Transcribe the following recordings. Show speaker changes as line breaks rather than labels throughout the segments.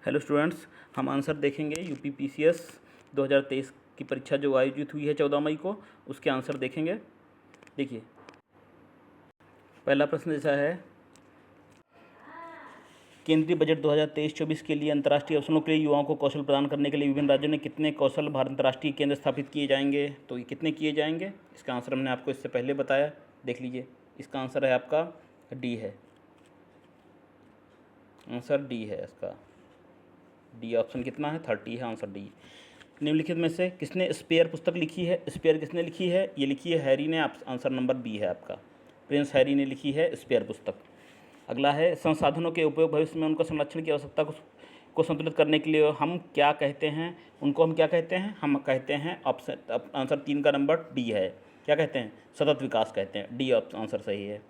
Hello students, हम answer देखेंगे UP PCS 2023 की परीक्षा जो आयोजित हुई है 14 मई को, उसके आंसर देखेंगे। देखिए, पहला प्रश्न ऐसा है, केंद्रीय बजट 2023-24 के लिए अंतर्राष्ट्रीय अवसरों के लिए युवाओं को कौशल प्रदान करने के लिए विभिन्न राज्यों में कितने कौशल भारत अंतर्राष्ट्रीय केंद्र स्थापित किए जाएंगे? तो ये कितने किए जाएंगे, इसका आंसर हमने आपको इससे पहले बताया। देख लीजिए, इसका आंसर है आपका डी है। आंसर डी है इसका। डी ऑप्शन कितना है? 30 है आंसर डी। निम्नलिखित में से किसने स्पेयर पुस्तक लिखी है? स्पेयर किसने लिखी है? ये लिखी है हैरी ने। आंसर नंबर बी है आपका। प्रिंस हैरी ने लिखी है स्पेयर पुस्तक। अगला है, संसाधनों के उपयोग भविष्य में उनका संरक्षण की आवश्यकता को संतुलित करने के लिए हम क्या कहते हैं? उनको हम क्या कहते हैं? हम कहते हैं ऑप्शन आंसर 3 का नंबर डी है। क्या कहते हैं? सतत विकास कहते हैं। डी आंसर सही है।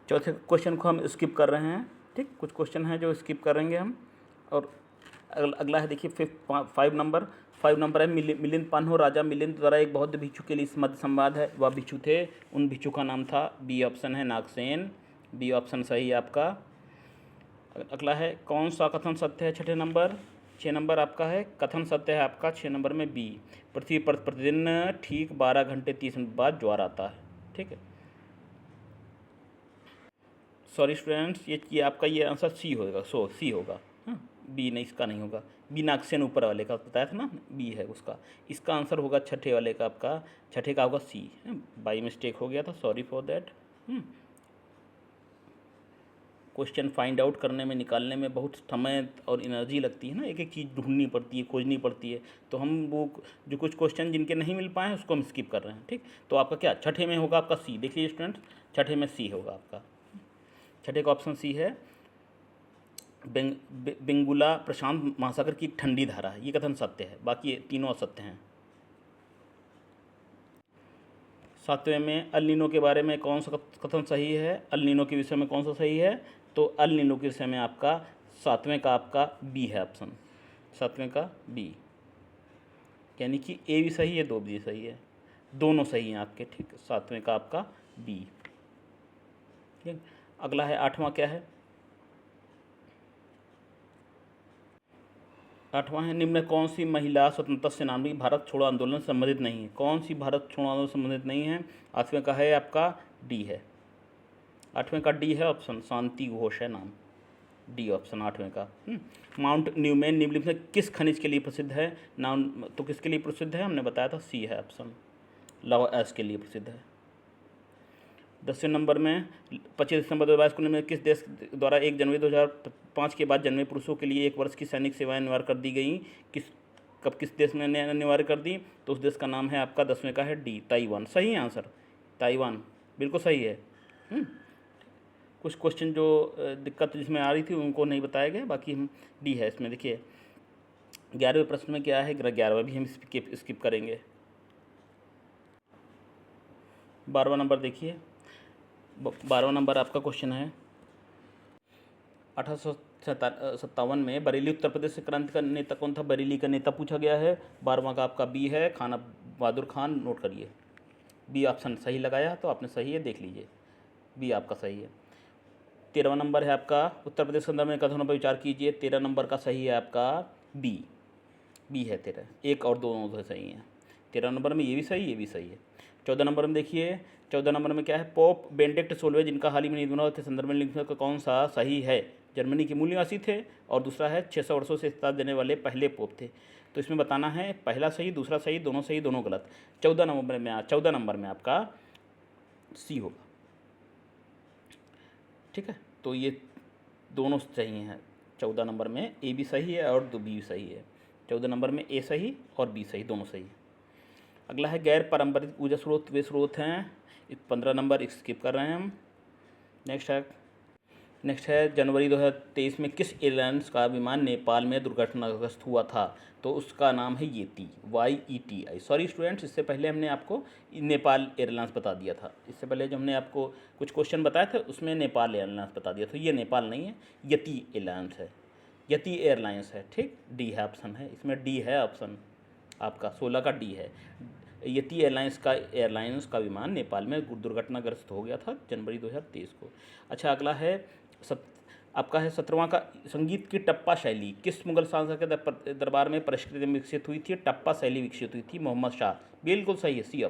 चौथे क्वेश्चन को हम स्किप कर रहे हैं। ठीक, कुछ क्वेश्चन हैं जो स्किप करेंगे हम। और अगला है, देखिए 5 नंबर है, मिलिंद पान्हो राजा मिलिंद द्वारा एक बौद्ध भिक्षु के लिए मध्य संवाद है। वह भिक्षु थे, उन भिक्षु का नाम था। बी ऑप्शन है नागसेन। बी ऑप्शन सही है आपका। अगला है, कौन सा कथन सत्य है? 6 नंबर आपका है, कथन सत्य है आपका 6 नंबर में बी। पृथ्वी पर प्रतिदिन ठीक 12 घंटे 30 मिनट बाद ज्वार आता है। ठीक है, सॉरी स्टूडेंट्स, ये आपका ये आंसर सी होगा। सी होगा। हाँ, बी नहीं, इसका नहीं होगा। बी नागसेन ऊपर वाले का बताया था ना, बी है उसका। इसका आंसर होगा छठे वाले का, आपका छठे का होगा सी। बाई मिस्टेक हो गया था, sorry for that. Question find out करने में, निकालने में बहुत समय और एनर्जी लगती है ना, एक एक चीज़ ढूंढनी पड़ती है, खोजनी पड़ती है। तो हम वो जो कुछ क्वेश्चन जिनके नहीं मिल पाए हैं उसको हम स्किप कर रहे हैं। ठीक, तो आपका क्या छठे में होगा? आपका सी। देखिए स्टूडेंट्स, छठे में सी होगा आपका। छठे का ऑप्शन सी है। बेंगुला प्रशांत महासागर की ठंडी धारा है, ये कथन सत्य है। बाकी तीनों असत्य हैं। 7वें में, अल नीनो के बारे में कौन सा कथन सही है? अल नीनो के विषय में कौन सा सही है? तो अल नीनो के विषय में आपका 7वें का आपका बी है ऑप्शन। 7वें का बी, यानी कि ए भी सही है, 2 भी सही है, दोनों सही हैं आपके। ठीक, 7वें का आपका बी। ठीक, अगला है 8वां। क्या है? 8वां है, निम्न कौन सी महिला स्वतंत्रता सेनानी भारत छोड़ो आंदोलन से संबंधित नहीं है? कौन सी भारत छोड़ो आंदोलन से संबंधित नहीं है? 8वें का है आपका डी है। 8वें का डी है ऑप्शन, शांति घोष है नाम। डी ऑप्शन 8वें का। माउंट न्यूमैन निम्नलिखित में किस खनिज के लिए प्रसिद्ध है? नाम तो किसके लिए प्रसिद्ध है? हमने बताया था सी है ऑप्शन, लव एस के लिए प्रसिद्ध है। 10वें नंबर में, 25 दिसंबर 2022 को निम्न किस देश द्वारा 1 जनवरी 2005 के बाद जन्मे पुरुषों के लिए 1 वर्ष की सैनिक सेवाएं अनिवार्य कर दी गई? किस देश ने अनिवार्य कर दी? तो उस देश का नाम है आपका 10वें का है डी, ताइवान। सही है आंसर, ताइवान बिल्कुल सही है। कुछ क्वेश्चन जो दिक्कत जिसमें आ रही थी उनको नहीं बताया गया, बाकी हम डी है इसमें। देखिए 11वें प्रश्न में क्या है? 11वां भी हम स्किप करेंगे। 12वां नंबर देखिए, 12वां नंबर आपका क्वेश्चन है, 1857 में बरेली उत्तर प्रदेश से क्रांति का नेता कौन था? बरेली का नेता पूछा गया है। 12वां का आपका बी है, खान बहादुर खान। नोट करिए, बी ऑप्शन सही लगाया तो आपने सही है, देख लीजिए बी आपका सही है। 13वां नंबर है आपका, उत्तर प्रदेश के संदर्भ में कथनों पर विचार कीजिए। 13 नंबर का सही है आपका बी। बी है 13, 1 और 2 सही हैं। 13 नंबर में ये भी सही, ये भी सही है। 14 नंबर में देखिए, 14 नंबर में क्या है? पोप बेनेडिक्ट 16वें, जिनका हाल ही में निधन हुआ, थे संदर्भ में लिखने का कौन सा सही है? जर्मनी के मूल निवासी थे, और दूसरा है 600 वर्षों से इस्ताद देने वाले पहले पोप थे। तो इसमें बताना है पहला सही, दूसरा सही, दोनों गलत। 14 नंबर में आपका सी होगा। ठीक है, तो ये दोनों सही हैं। 14 नंबर में ए भी सही है और 2 बी भी सही है। 14 नंबर में ए सही और बी सही, दोनों सही है। अगला है, गैर पारंपरिक ऊर्जा स्रोत वे स्रोत हैं। 15 नंबर स्किप कर रहे हैं हम। नेक्स्ट है जनवरी 2023 में किस एयरलाइंस का विमान नेपाल में दुर्घटनाग्रस्त हुआ था? तो उसका नाम है येती, YETI। सॉरी स्टूडेंट्स, इससे पहले हमने आपको नेपाल एयरलाइंस बता दिया था। इससे पहले जो हमने आपको कुछ क्वेश्चन बताए थे उसमें नेपाल एयरलाइंस बता दिया, तो ये नेपाल नहीं है, यति एयरलाइंस है। यति एयरलाइंस है। ठीक, डी है ऑप्शन है इसमें, डी है ऑप्शन आपका 16 का डी है। यति एयरलाइंस का विमान नेपाल में दुर्घटनाग्रस्त हो गया था जनवरी 2023 को। अच्छा, अगला है आपका है 17वां का, संगीत की टप्पा शैली किस मुगल शासक के दरबार में परिष्कृत में विकसित हुई थी? टप्पा शैली विकसित हुई थी मोहम्मद शाह। बिल्कुल सही है, सी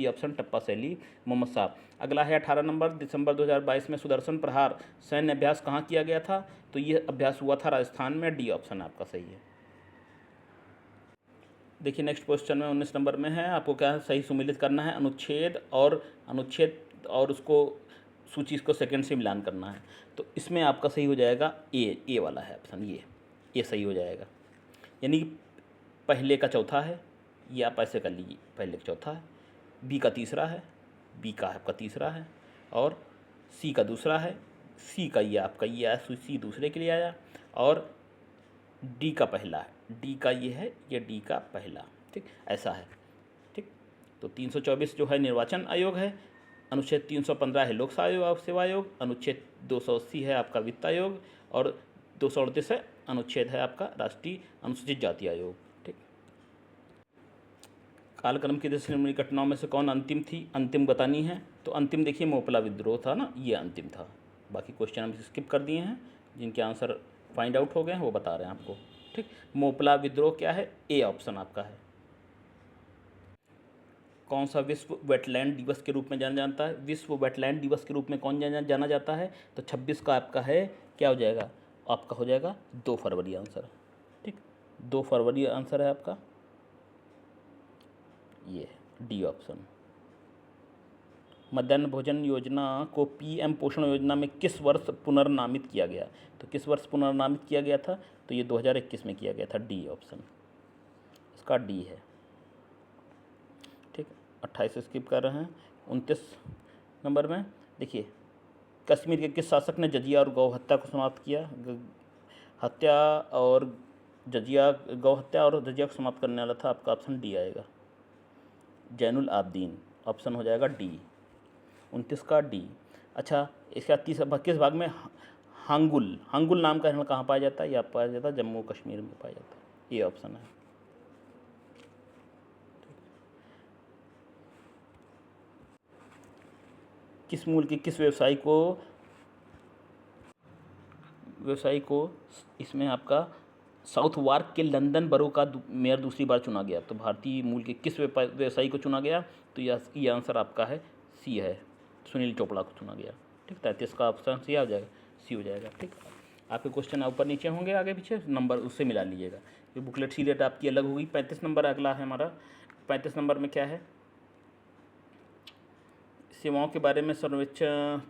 ऑप्शन टप्पा शैली मोहम्मद शाह। अगला है 18 नंबर, दिसंबर 2022 में सुदर्शन प्रहार सैन्य अभ्यास कहाँ किया गया था? तो ये अभ्यास हुआ था राजस्थान में। डी ऑप्शन आपका सही है। देखिए नेक्स्ट क्वेश्चन में 19 नंबर में है, आपको क्या सही सुमेलित करना है? अनुच्छेद और उसको सूची को सेकंड से मिलान करना है। तो इसमें आपका सही हो जाएगा ए वाला है ऑप्शन, ये सही हो जाएगा। यानी कि पहले का चौथा है, ये आप ऐसे कर लीजिए, पहले का चौथा है, बी का तीसरा है, बी का आपका तीसरा है, और सी का दूसरा है, सी का ये आपका ये आया, सी दूसरे के लिए आया, और डी का पहला है, डी का ये है, ये डी का पहला, ठीक ऐसा है, ठीक। तो 324 जो है निर्वाचन आयोग है, अनुच्छेद 315 है लोक सेवा आयोग, अनुच्छेद 280 है आपका वित्त आयोग, और 238 है अनुच्छेद है आपका राष्ट्रीय अनुसूचित जाति आयोग, ठीक। कालक्रम की दृष्टि घटनाओं में से कौन अंतिम थी? अंतिम बतानी है तो अंतिम देखिए मोपला विद्रोह था ना, ये अंतिम था। बाकी क्वेश्चन हम स्किप कर दिए हैं, जिनके आंसर फाइंड आउट हो गए हैं वो बता रहे हैं आपको, ठीक। मोपला विद्रोह क्या है? ए ऑप्शन आपका है। कौन सा विश्व वेटलैंड दिवस के रूप में जाना जाता है? विश्व वेटलैंड दिवस के रूप में कौन जाना जाता है? तो 26 का आपका है, क्या हो जाएगा आपका? हो जाएगा 2 फरवरी आंसर, ठीक। 2 फरवरी आंसर है आपका, ये डी ऑप्शन। मध्याह्न भोजन योजना को पीएम पोषण योजना में किस वर्ष पुनर्नामित किया गया? तो किस वर्ष पुनर्नामित किया गया था? तो ये 2021 में किया गया था। डी ऑप्शन इसका डी है, ठीक। 28 स्किप कर रहे हैं। 29 नंबर में देखिए, कश्मीर के किस शासक ने जजिया और गौ हत्या को समाप्त किया? गौ हत्या और जजिया को समाप्त करने वाला था आपका ऑप्शन डी आएगा, जैनुल आबदीन, ऑप्शन हो जाएगा डी, 29 का डी। अच्छा, इसका किस भाग में हांगुल नाम का हिरण कहाँ पाया जाता है? यह पाया जाता है जम्मू कश्मीर में पाया जाता है, ये ऑप्शन है। किस मूल के किस व्यवसायी को इसमें आपका साउथ वार्क के लंदन बरो का मेयर दूसरी बार चुना गया? तो भारतीय मूल के किस व्यवसायी को चुना गया? तो ये आंसर आपका है सी है, सुनील चोपड़ा को चुना गया, ठीक। 33 का ऑप्शन सी आ जाएगा, सी हो जाएगा, ठीक। आपके क्वेश्चन ऊपर नीचे होंगे, आगे पीछे नंबर उससे मिला लीजिएगा। ये बुकलेट सीलेट आपकी अलग होगी। 35 नंबर अगला है हमारा। 35 नंबर में क्या है? सेवाओं के बारे में सर्वेक्षण,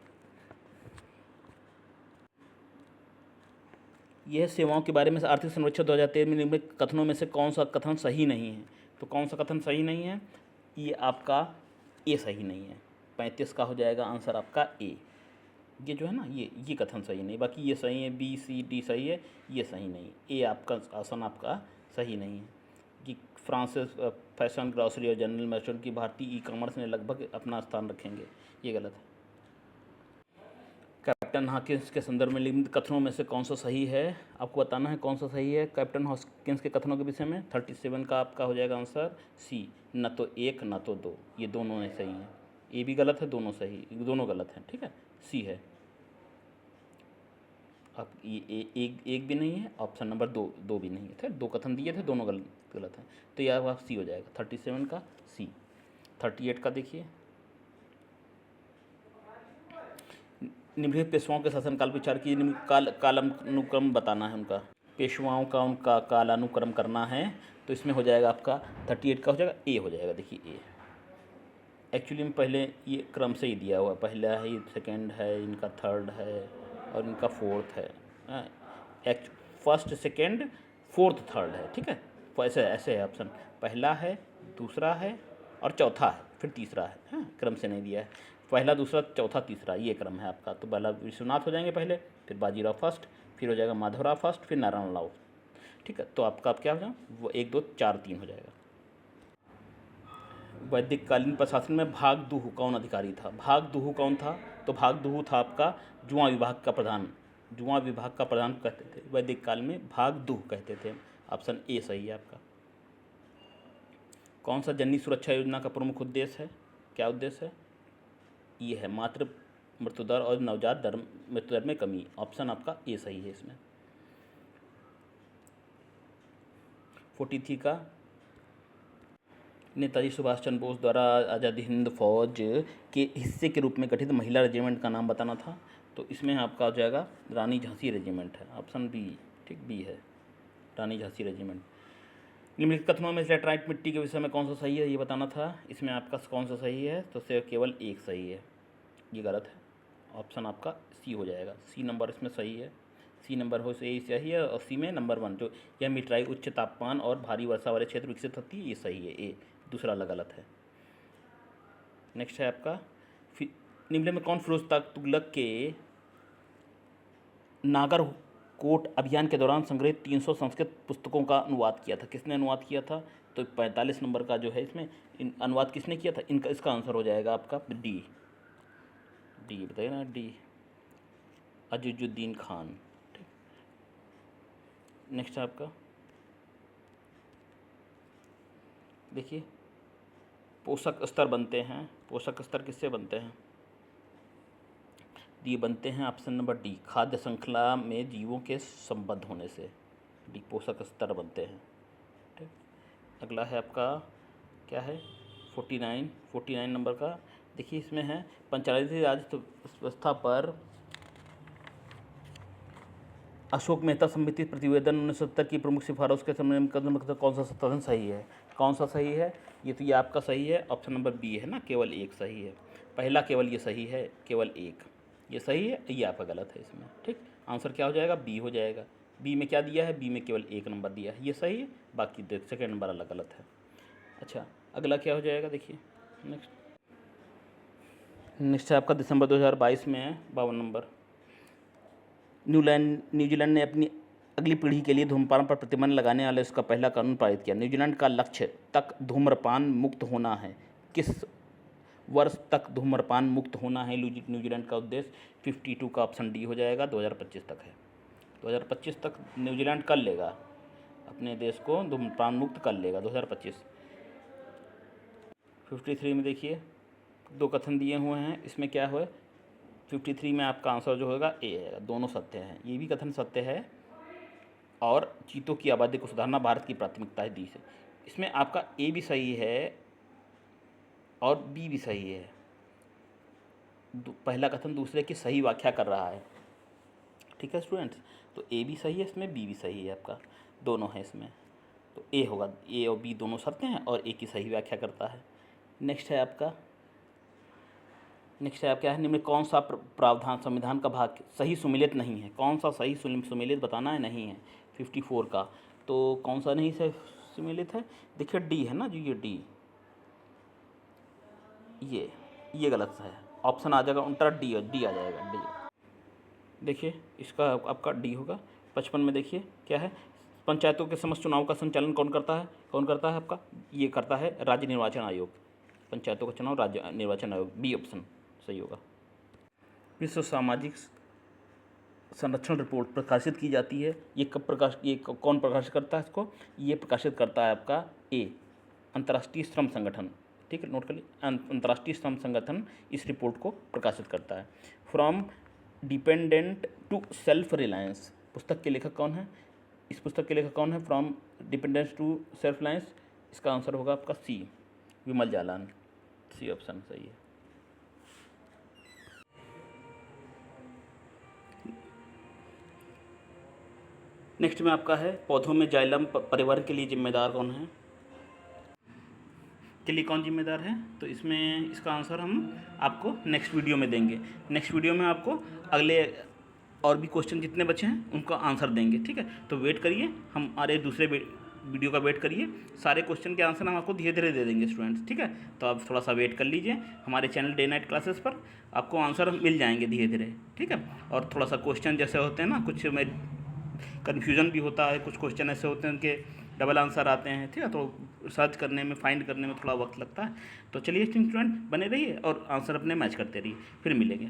यह सेवाओं के बारे में आर्थिक सर्वेक्षण 2013 में निम्नलिखित कथनों में से कौन सा कथन सही नहीं है? तो कौन सा कथन सही नहीं है? ये आपका ए सही नहीं है। 35 का हो जाएगा आंसर आपका ए। ये जो है ना, ये कथन सही नहीं, बाकी ये सही है, बी सी डी सही है, ये सही नहीं। ए आपका आसन आपका सही नहीं है कि फ्रांसिस फैशन ग्रॉसरी और जनरल मर्चेंट की भारतीय ई कॉमर्स में लगभग अपना स्थान रखेंगे, ये गलत है। कैप्टन हॉकिंस के संदर्भ में निम्नलिखित कथनों में से कौन सा सही है? आपको बताना है कौन सा सही है कैप्टन हॉकिंस के कथनों के विषय में। 37 का आपका हो जाएगा आंसर सी, न तो 1 न तो 2, ये दोनों नहीं सही हैं। ए भी गलत है, दोनों सही, दोनों गलत हैं, ठीक है। सी है आप, ये एक भी नहीं है, ऑप्शन नंबर 2 भी नहीं है, थे 2 कथन दिए थे, दोनों गलत हैं, तो यह आप सी हो जाएगा। 37 का सी। 38 का देखिए, निम्नलिखित पेशवाओं के शासनकाल विचार की कालानुक्रम बताना है उनका। पेशवाओं का उनका कालानुक्रम करना है, तो इसमें हो जाएगा आपका 38 का हो जाएगा ए हो जाएगा। देखिए ए एक्चुअली में पहले ये क्रम से ही दिया हुआ है, पहला है, ये सेकेंड है, इनका थर्ड है और इनका फोर्थ है। फर्स्ट सेकेंड फोर्थ थर्ड है, ठीक है। ऐसे है ऑप्शन, पहला है, दूसरा है और चौथा है, फिर तीसरा है, हाँ क्रम से नहीं दिया है। पहला दूसरा चौथा तीसरा ये क्रम है आपका। तो पहला विश्वनाथ हो जाएंगे पहले, फिर बाजीराव फर्स्ट, फिर हो जाएगा माधवराव फर्स्ट, फिर नारायण राव, ठीक है। तो आपका क्या हो जाएगा, वो 1 2 4 3 हो जाएगा। वैदिक कालीन प्रशासन में भागदूह कौन अधिकारी था? भागदूह कौन था? तो भागदूह था आपका जुआ विभाग का प्रधान, जुआ विभाग का प्रधान कहते थे वैदिक काल में, भागदूह कहते थे। ऑप्शन ए सही है आपका। कौन सा जननी सुरक्षा योजना का प्रमुख उद्देश्य है? क्या उद्देश्य है? ये है मातृ मृत्यु दर और नवजात दर मृत्यु दर में कमी। ऑप्शन आपका ए सही है इसमें। 43 का नेताजी सुभाष चंद्र बोस द्वारा आज़ादी हिंद फौज के हिस्से के रूप में गठित महिला रेजिमेंट का नाम बताना था। तो इसमें आपका हो जाएगा रानी झांसी रेजिमेंट है, ऑप्शन बी। ठीक, बी है रानी झांसी रेजिमेंट। निम्नलिखित कथनों में लैटराइट मिट्टी के विषय में कौन सा सही है ये बताना था। इसमें आपका कौन सा सही है? तो सिर्फ केवल एक सही है, ये गलत है। ऑप्शन आपका सी हो जाएगा। सी नंबर इसमें सही है। सी नंबर हो सही है और सी में नंबर 1 जो यह मिट्राई उच्च तापमान और भारी वर्षा वाले क्षेत्र विकसित होती है, ये सही है। ए दूसरा गलत है। नेक्स्ट है आपका निम्न में कौन फिरोज तुगलक के नागरकोट अभियान के दौरान संग्रहित 300 संस्कृत पुस्तकों का अनुवाद किया था? किसने अनुवाद किया था? तो 45 नंबर का जो है इसमें अनुवाद किसने किया था? इसका आंसर हो जाएगा आपका डी। डी बताइए ना, डी अजीजुद्दीन खान। ठीक, नेक्स्ट है आपका देखिए पोषक स्तर बनते हैं। पोषक स्तर किससे बनते हैं? ये बनते हैं ऑप्शन नंबर डी, खाद्य श्रृंखला में जीवों के संबद्ध होने से डी पोषक स्तर बनते हैं। ठीक, अगला है आपका क्या है 49 नंबर का। देखिए इसमें है पंचायती राज व्यवस्था पर अशोक मेहता समिति प्रतिवेदन 1970 की प्रमुख सिफारिश के समय में कदम कौन सा कथन सही है? कौन सा सही है? ये आपका सही है, ऑप्शन नंबर बी है ना, केवल एक सही है। पहला केवल ये सही है, केवल एक ये सही है, ये आपका गलत है इसमें। ठीक, आंसर क्या हो जाएगा? बी हो जाएगा। बी में क्या दिया है? बी में केवल एक नंबर दिया है, ये सही है, बाकी सेकेंड नंबर अलग गलत है। अच्छा, अगला क्या हो जाएगा देखिए नेक्स्ट है आपका दिसंबर 2022 में है 52 नंबर। न्यूजीलैंड ने अपनी अगली पीढ़ी के लिए धूम्रपान पर प्रतिबंध लगाने वाले उसका पहला कानून पारित किया। न्यूजीलैंड का लक्ष्य तक धूम्रपान मुक्त होना है। किस वर्ष तक धूम्रपान मुक्त होना है न्यूजीलैंड का उद्देश्य? 52 का ऑप्शन डी हो जाएगा। 2025 तक है। 2025 तक न्यूजीलैंड कर लेगा, अपने देश को धूम्रपान मुक्त कर लेगा 2025। 53 में देखिए 2 कथन दिए हुए हैं, इसमें क्या है 53 में आपका आंसर जो होगा ए है। दोनों सत्य हैं, ये भी कथन सत्य है और चीतों की आबादी को सुधारना भारत की प्राथमिकता है दी से। इसमें आपका ए भी सही है और बी भी सही है। पहला कथन दूसरे की सही व्याख्या कर रहा है। ठीक है स्टूडेंट्स, तो ए भी सही है इसमें, बी भी सही है, आपका दोनों है इसमें। तो ए होगा, ए और बी दोनों सत्य हैं और ए की सही व्याख्या करता है। नेक्स्ट है आपका क्या है? निम्न कौन सा प्रावधान संविधान का भाग सही सुमेलित नहीं है? कौन सा सही सुमेलित बताना है? नहीं है 54 का। तो कौन सा नहीं सही सुमेलित है? देखिए डी है ना, जो ये डी, ये गलत है। ऑप्शन आ जाएगा उल्टा डी आ जाएगा डी। देखिए इसका आपका डी होगा। 55 में देखिए क्या है, पंचायतों के समस्त चुनाव का संचालन कौन करता है आपका? ये करता है राज्य निर्वाचन आयोग। पंचायतों का चुनाव राज्य निर्वाचन आयोग, बी ऑप्शन सही होगा। विश्व सामाजिक संरक्षण रिपोर्ट प्रकाशित की जाती है, ये कौन प्रकाशित करता है इसको? ये प्रकाशित करता है आपका ए, अंतर्राष्ट्रीय श्रम संगठन। ठीक है, नोट कर लीजिए, अंतर्राष्ट्रीय श्रम संगठन इस रिपोर्ट को प्रकाशित करता है। From dependent to self reliance पुस्तक के लेखक कौन है? इस पुस्तक के लेखक कौन है? From dependence to self reliance, इसका आंसर होगा आपका सी, विमल जालान। सी ऑप्शन सही है। नेक्स्ट में आपका है पौधों में जाइलम परिवार के लिए जिम्मेदार कौन है? के लिए कौन जिम्मेदार है? तो इसमें इसका आंसर हम आपको नेक्स्ट वीडियो में देंगे। नेक्स्ट वीडियो में आपको अगले और भी क्वेश्चन जितने बचे हैं उनका आंसर देंगे। ठीक है, तो वेट करिए, हमारे दूसरे वीडियो का वेट करिए। सारे क्वेश्चन के आंसर हम आपको धीरे धीरे दे देंगे स्टूडेंट्स। ठीक है, तो आप थोड़ा सा वेट कर लीजिए, हमारे चैनल डे नाइट क्लासेस पर आपको आंसर मिल जाएंगे धीरे धीरे। ठीक है, और थोड़ा सा क्वेश्चन जैसे होते हैं ना, कुछ में कन्फ्यूज़न भी होता है, कुछ क्वेश्चन ऐसे होते हैं उनके डबल आंसर आते हैं। ठीक है, तो सर्च करने में, फाइंड करने में थोड़ा वक्त लगता है। तो चलिए स्टूडेंट बने रहिए और आंसर अपने मैच करते रहिए। फिर मिलेंगे।